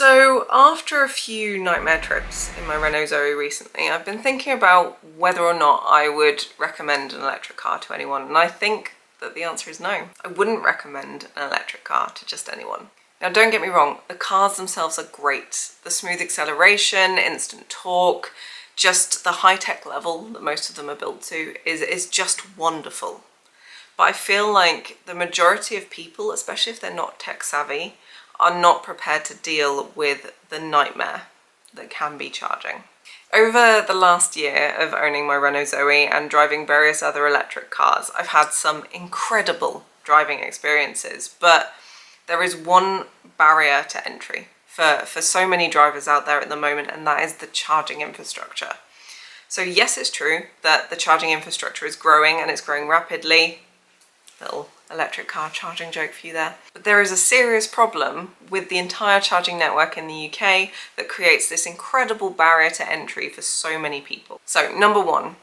So after a few nightmare trips in my Renault Zoe recently, I've been thinking about whether or not I would recommend an electric car to anyone, and I think that the answer is no. I wouldn't recommend an electric car to just anyone. Now don't get me wrong, the cars themselves are great. The smooth acceleration, instant torque, just the high-tech level that most of them are built to is just wonderful. But I feel like the majority of people, especially if they're not tech savvy, are not prepared to deal with the nightmare that can be charging. Over the last year of owning my Renault Zoe and driving various other electric cars, I've had some incredible driving experiences, but there is one barrier to entry for so many drivers out there at the moment, and that is the charging infrastructure. So yes, it's true that the charging infrastructure is growing and it's growing rapidly. Little electric car charging joke for you there. But there is a serious problem with the entire charging network in the UK that creates this incredible barrier to entry for so many people. So number one,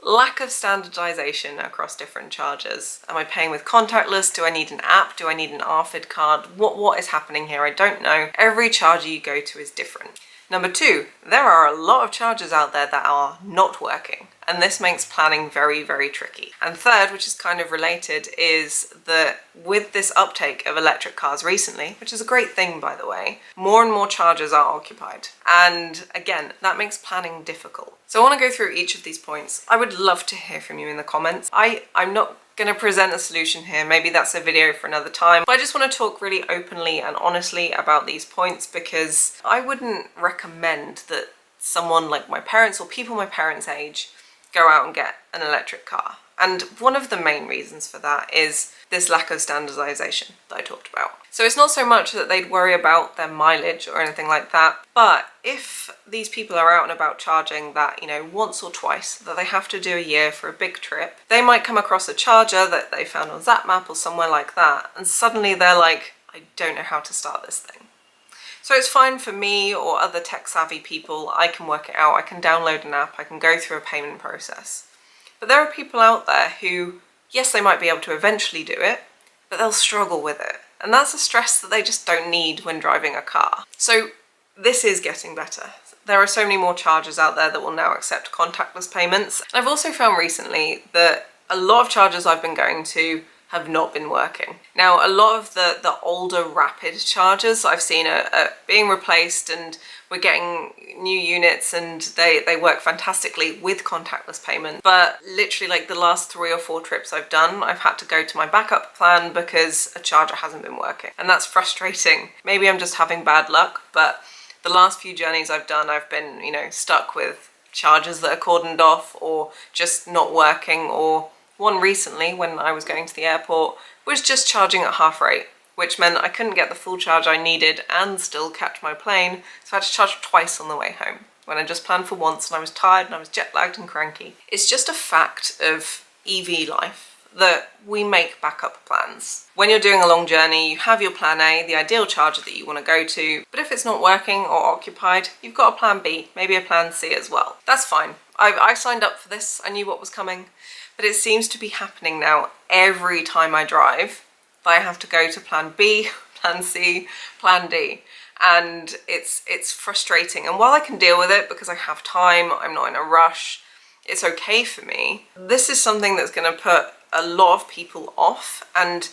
lack of standardization across different chargers. Am I paying with contactless? Do I need an app? Do I need an RFID card? What is happening here? I don't know. Every charger you go to is different. Number two, there are a lot of chargers out there that are not working, and this makes planning very, very tricky. And third, which is kind of related, is that with this uptake of electric cars recently, which is a great thing by the way, more and more chargers are occupied. And again, that makes planning difficult. So I want to go through each of these points. I would love to hear from you in the comments. I'm not going to present a solution here, maybe that's a video for another time, but I just want to talk really openly and honestly about these points, because I wouldn't recommend that someone like my parents or people my parents' age go out and get an electric car. And one of the main reasons for that is this lack of standardization that I talked about. So it's not so much that they'd worry about their mileage or anything like that, but if these people are out and about charging that, once or twice, that they have to do a year for a big trip, they might come across a charger that they found on ZapMap or somewhere like that, and suddenly they're like, I don't know how to start this thing. So it's fine for me or other tech savvy people, I can work it out, I can download an app, I can go through a payment process. But there are people out there who, yes, they might be able to eventually do it, but they'll struggle with it. And that's a stress that they just don't need when driving a car. So this is getting better. There are so many more chargers out there that will now accept contactless payments. And I've also found recently that a lot of chargers I've been going to have not been working. Now, a lot of the older rapid chargers I've seen are being replaced, and we're getting new units and they work fantastically with contactless payment. But literally like the last 3 or 4 trips I've done, I've had to go to my backup plan because a charger hasn't been working. And that's frustrating. Maybe I'm just having bad luck, but the last few journeys I've done, I've been, stuck with chargers that are cordoned off or just not working, or one recently when I was going to the airport was just charging at half rate, which meant I couldn't get the full charge I needed and still catch my plane, so I had to charge twice on the way home, when I just planned for once and I was tired and I was jet lagged and cranky. It's just a fact of EV life that we make backup plans. When you're doing a long journey, you have your plan A, the ideal charger that you want to go to, but if it's not working or occupied, you've got a plan B, maybe a plan C as well. That's fine. I signed up for this, I knew what was coming. But it seems to be happening now every time I drive that I have to go to plan B, plan C, plan D. And it's frustrating. And while I can deal with it because I have time, I'm not in a rush, it's okay for me, this is something that's going to put a lot of people off. And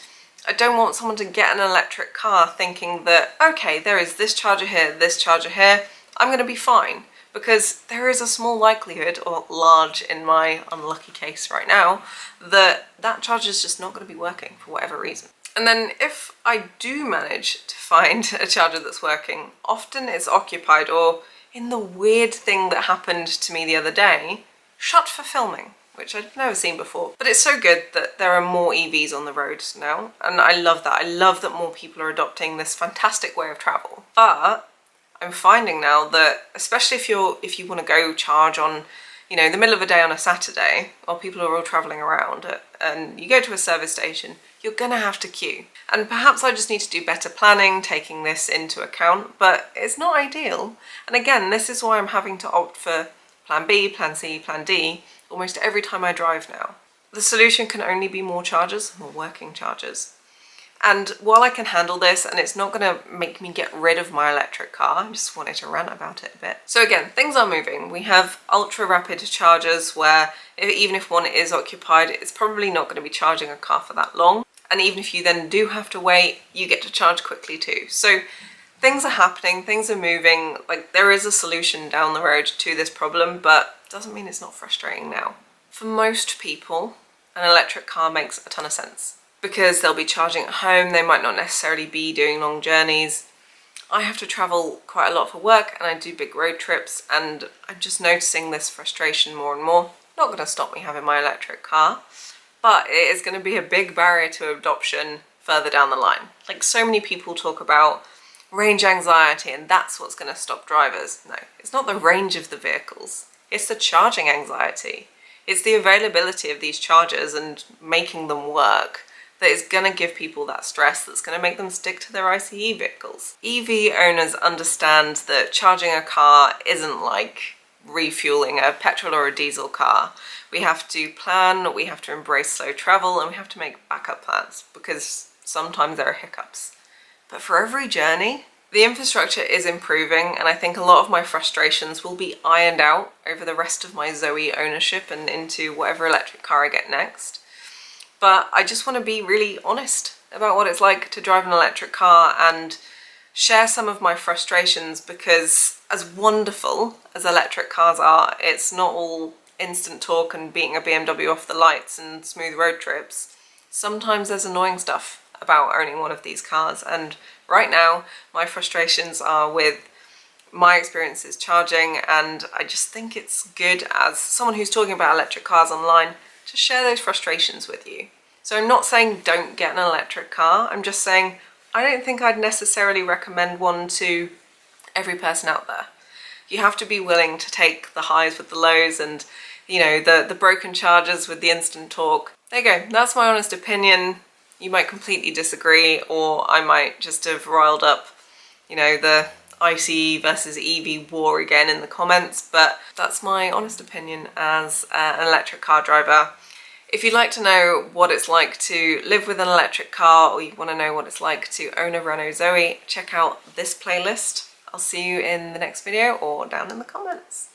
I don't want someone to get an electric car thinking that, okay, there is this charger here, I'm going to be fine. Because there is a small likelihood, or large in my unlucky case right now, that charger is just not going to be working for whatever reason. And then if I do manage to find a charger that's working, often it's occupied, or in the weird thing that happened to me the other day, shut for filming, which I'd never seen before. But it's so good that there are more EVs on the road now, and I love that. I love that more people are adopting this fantastic way of travel. But I'm finding now that, especially if you want to go charge on, the middle of the day on a Saturday, while people are all traveling around, and you go to a service station, you're gonna have to queue. And perhaps I just need to do better planning, taking this into account, but it's not ideal. And again, this is why I'm having to opt for plan B, plan C, plan D, almost every time I drive now. The solution can only be more chargers, more working chargers. And while I can handle this, and it's not gonna make me get rid of my electric car, I just wanted to rant about it a bit. So again, things are moving. We have ultra rapid chargers where even if one is occupied, it's probably not gonna be charging a car for that long. And even if you then do have to wait, you get to charge quickly too. So things are happening, things are moving, like there is a solution down the road to this problem, but it doesn't mean it's not frustrating now. For most people, an electric car makes a ton of sense because they'll be charging at home, they might not necessarily be doing long journeys. I have to travel quite a lot for work and I do big road trips, and I'm just noticing this frustration more and more. Not going to stop me having my electric car, but it is going to be a big barrier to adoption further down the line. Like so many people talk about range anxiety and that's what's going to stop drivers. No, it's not the range of the vehicles, it's the charging anxiety. It's the availability of these chargers and making them work that is going to give people that stress that's going to make them stick to their ICE vehicles. EV owners understand that charging a car isn't like refueling a petrol or a diesel car. We have to plan, we have to embrace slow travel, and we have to make backup plans because sometimes there are hiccups. But for every journey, the infrastructure is improving, and I think a lot of my frustrations will be ironed out over the rest of my Zoe ownership and into whatever electric car I get next. But I just want to be really honest about what it's like to drive an electric car and share some of my frustrations, because as wonderful as electric cars are, it's not all instant torque and beating a BMW off the lights and smooth road trips. Sometimes there's annoying stuff about owning one of these cars, and right now my frustrations are with my experiences charging, and I just think it's good as someone who's talking about electric cars online to share those frustrations with you. So I'm not saying don't get an electric car, I'm just saying I don't think I'd necessarily recommend one to every person out there. You have to be willing to take the highs with the lows and, you know, the broken chargers with the instant torque. There you go, that's my honest opinion. You might completely disagree, or I might just have riled up, you know, the ICE versus EV war again in the comments, but that's my honest opinion as an electric car driver. If you'd like to know what it's like to live with an electric car, or you want to know what it's like to own a Renault Zoe, check out this playlist. I'll see you in the next video or down in the comments.